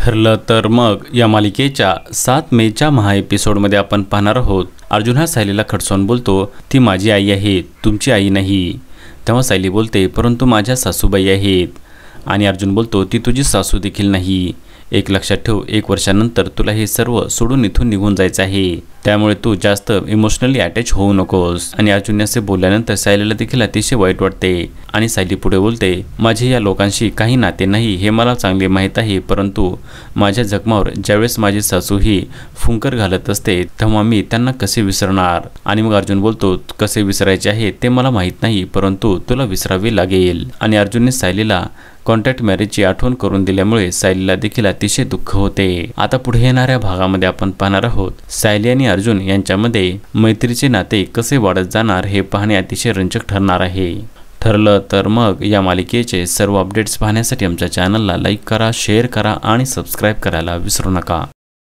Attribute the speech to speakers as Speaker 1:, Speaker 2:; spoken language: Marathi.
Speaker 1: ठरलं तर मग या मालिकेच्या 7 मेच्या महा एपिसोडमध्ये आपण पाहणार आहोत अर्जुन हा सायलीला खडसावून बोलतो, ती माझी आई आहे, तुमची आई नाही. तेव्हा सायली बोलते, परंतु माझ्या सासूबाई आहेत. आणि अर्जुन बोलतो, ती तुझी सासू देखील नाही. एक लक्षात ठेव, 1 वर्षानंतर तुला हे सर्व सोडून इथून निघून जायचं आहे, त्यामुळे तू जास्त इमोशनली अटॅच होऊ नकोस. आणि अर्जुन असे बोलल्यानंतर सायलीला देखील अतिशय वाईट वाटते. आणि सायली पुढे बोलते, माझे या लोकांशी काही नाते नाही हे मला चांगले माहीत आहे, परंतु माझ्या जखमावर ज्यावेळेस माझी सासू ही फुंकर घालत असते तेव्हा मी त्यांना कसे विसरणार. आणि मग अर्जुन बोलतो, कसे विसरायचे आहे ते मला माहीत नाही, परंतु तुला विसरावे लागेल. आणि अर्जुनने सायलीला कॉन्ट्रॅक्ट मॅरेजची आठवण करून दिल्यामुळे सायलीला देखील अतिशय दुःख होते. आता पुढे येणाऱ्या भागामध्ये आपण पाहणार आहोत सायली आणि अर्जुन यांच्यामध्ये मैत्रीचे नाते कसे वाढत जाणार हे पाहणे अतिशय रंजक ठरणार आहे. ठरलं तर मग या मालिकेचे सर्व अपडेट्स पाहण्यासाठी आमच्या चॅनलला लाईक करा, शेअर करा आणि सबस्क्राईब करायला विसरू नका.